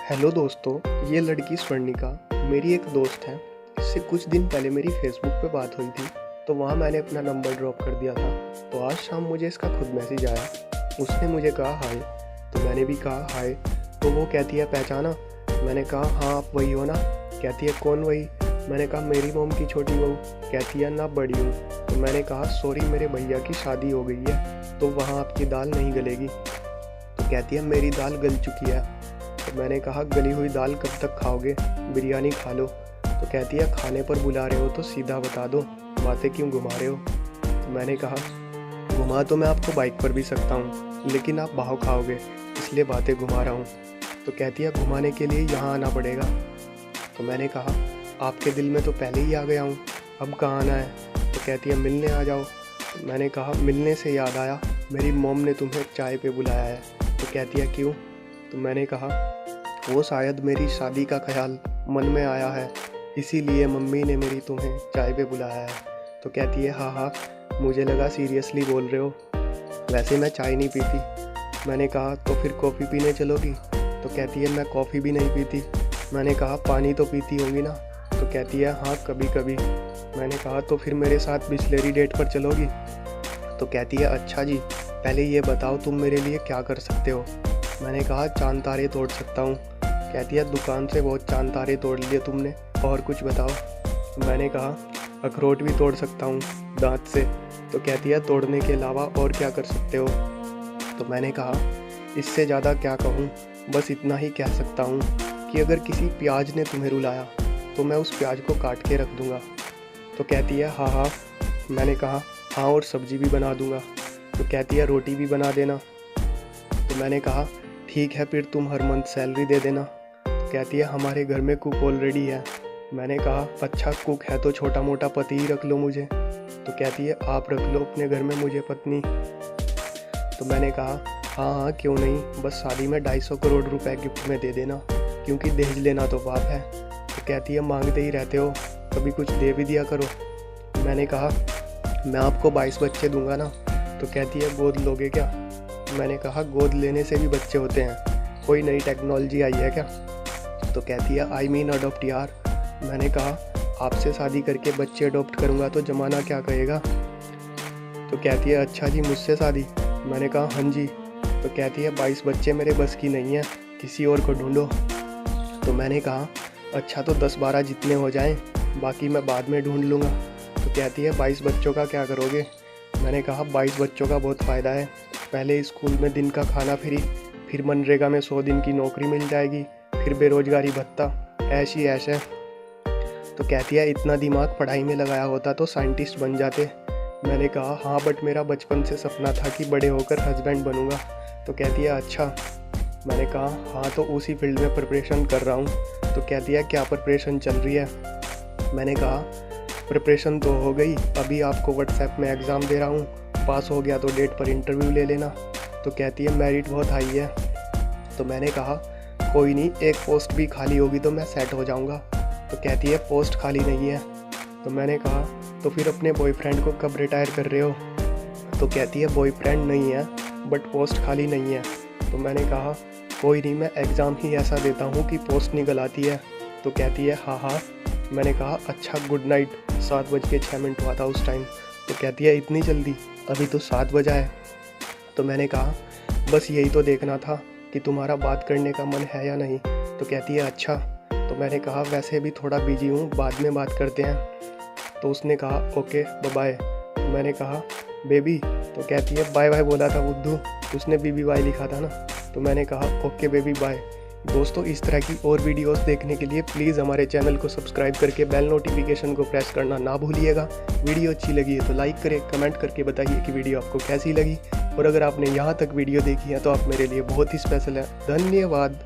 Hello दोस्तों, ये लड़की स्वर्णिका मेरी एक दोस्त है। इससे कुछ दिन पहले मेरी फेसबुक पे बात हुई थी, तो वहाँ मैंने अपना नंबर ड्रॉप कर दिया था। तो आज शाम मुझे इसका खुद मैसेज आया। उसने मुझे कहा हाय, तो मैंने भी कहा हाय। तो वो कहती है पहचाना? मैंने कहा हाँ आप वही हो ना। कहती है कौन वही? मैंने कहा मेरी मोम की छोटी बहू। कहती है ना बड़ी हूँ। तो मैंने कहा सॉरी मेरे भैया की शादी हो गई है, तो वहाँ आपकी दाल नहीं गलेगी। तो कहती है मेरी दाल गल चुकी है। तो मैंने कहा गली हुई दाल कब तक खाओगे, बिरयानी खा लो। तो कहती है खाने पर बुला रहे हो तो सीधा बता दो, बातें क्यों घुमा रहे हो। तो मैंने कहा घुमा तो मैं आपको बाइक पर भी सकता हूँ, लेकिन आप भाव खाओगे, इसलिए बातें घुमा रहा हूँ। तो कहती है घुमाने के लिए यहाँ आना पड़ेगा। तो मैंने कहा आपके दिल में तो पहले ही आ गया हूँ, अब कहाँ आना है। तो कहती है मिलने आ जाओ। तो मैंने कहा मिलने से याद आया, मेरी मोम ने तुम्हें चाय पे बुलाया है। तो कहती है क्यों? तो मैंने कहा वो शायद मेरी शादी का ख्याल मन में आया है, इसीलिए मम्मी ने मेरी तुम्हें चाय पे बुलाया है। तो कहती है हाँ, मुझे लगा सीरियसली बोल रहे हो, वैसे मैं चाय नहीं पीती। मैंने कहा तो फिर कॉफ़ी पीने चलोगी? तो कहती है मैं कॉफ़ी भी नहीं पीती। मैंने कहा पानी तो पीती होगी ना? तो कहती है हाँ कभी कभी। मैंने कहा तो फिर मेरे साथ बिस्लेरी डेट पर चलोगी? तो कहती है अच्छा जी, पहले ये बताओ तुम मेरे लिए क्या कर सकते हो। मैंने कहा चांद तारे तोड़ सकता हूँ। कहती है दुकान से बहुत चांद तारे तोड़ लिए तुमने, और कुछ बताओ। मैंने कहा अखरोट भी तोड़ सकता हूँ दांत से। तो कहती है तोड़ने के अलावा और क्या कर सकते हो। तो मैंने कहा इससे ज़्यादा क्या कहूँ, बस इतना ही कह सकता हूँ कि अगर किसी प्याज ने तुम्हें रुलाया तो मैं उस प्याज को काट के रख दूँगा। तो कहती है हाँ। मैंने कहा हाँ और सब्जी भी बना दूँगा। तो कहती है रोटी भी बना देना। तो मैंने कहा ठीक है फिर तुम हर मंथ सैलरी दे देना। तो कहती है हमारे घर में कुक ऑलरेडी है। मैंने कहा अच्छा कुक है तो छोटा मोटा पति ही रख लो मुझे। तो कहती है आप रख लो अपने घर में मुझे पत्नी। तो मैंने कहा हाँ क्यों नहीं, बस शादी में 250 करोड़ रुपए गिफ्ट में दे देना, क्योंकि दहेज लेना तो पाप है। तो कहती है मांगते ही रहते हो, कभी कुछ दे भी दिया करो। मैंने कहा मैं आपको 22 बच्चे दूंगा ना। तो कहती है गोद लोगे क्या? मैंने कहा गोद लेने से भी बच्चे होते हैं, कोई नई टेक्नोलॉजी आई है क्या? तो कहती है आई मीन अडॉप्ट यार। मैंने कहा आपसे शादी करके बच्चे अडॉप्ट करूँगा तो ज़माना क्या कहेगा। तो कहती है अच्छा जी मुझसे शादी? मैंने कहा हाँ जी। तो कहती है 22 बच्चे मेरे बस की नहीं है, किसी और को ढूंढो। तो मैंने कहा अच्छा तो 10-12 जितने हो जाएं, बाकी मैं बाद में ढूंढ लूँगा। तो कहती है 22 बच्चों का क्या करोगे? मैंने कहा 22 बच्चों का बहुत फ़ायदा है, पहले स्कूल में दिन का खाना फ्री, फिर मनरेगा में 100 दिन की नौकरी मिल जाएगी, फिर बेरोजगारी भत्ता, ऐश ही ऐश है। तो कहती है इतना दिमाग पढ़ाई में लगाया होता तो साइंटिस्ट बन जाते। मैंने कहा हाँ बट मेरा बचपन से सपना था कि बड़े होकर हस्बैंड बनूंगा। तो कहती है अच्छा। मैंने कहा हाँ तो उसी फील्ड में प्रिपरेशन कर रहा हूँ। तो कहती है क्या प्रिपरेशन चल रही है? मैंने कहा प्रिपरेशन तो हो गई, अभी आपको व्हाट्सएप में एग्ज़ाम दे रहा हूँ, पास हो गया तो डेट पर इंटरव्यू ले लेना। तो कहती है मेरिट बहुत हाई है। तो मैंने कहा कोई नहीं, एक पोस्ट भी खाली होगी तो मैं सेट हो जाऊंगा। तो कहती है पोस्ट खाली नहीं है। तो मैंने कहा तो फिर अपने बॉयफ्रेंड को कब रिटायर कर रहे हो? तो कहती है बॉयफ्रेंड नहीं है बट पोस्ट खाली नहीं है। तो मैंने कहा कोई नहीं, मैं एग्ज़ाम ही ऐसा देता हूँ कि पोस्ट निकल आती है। तो कहती है हाँ। मैंने कहा अच्छा गुड नाइट। 7:06 हुआ था उस टाइम। तो कहती है इतनी जल्दी, अभी तो 7 बजा है। तो मैंने कहा बस यही तो देखना था कि तुम्हारा बात करने का मन है या नहीं। तो कहती है अच्छा। तो मैंने कहा वैसे भी थोड़ा बिजी हूँ, बाद में बात करते हैं। तो उसने कहा ओके बाय। तो मैंने कहा बेबी? तो कहती है बाय बाय बोला था बुद्धू, उसने BBY लिखा था ना। तो मैंने कहा ओके बेबी बाय। दोस्तों इस तरह की और वीडियोस देखने के लिए प्लीज़ हमारे चैनल को सब्सक्राइब करके बेल नोटिफिकेशन को प्रेस करना ना भूलिएगा। वीडियो अच्छी लगी है तो लाइक करें, कमेंट करके बताइए कि वीडियो आपको कैसी लगी। और अगर आपने यहाँ तक वीडियो देखी है तो आप मेरे लिए बहुत ही स्पेशल है। धन्यवाद।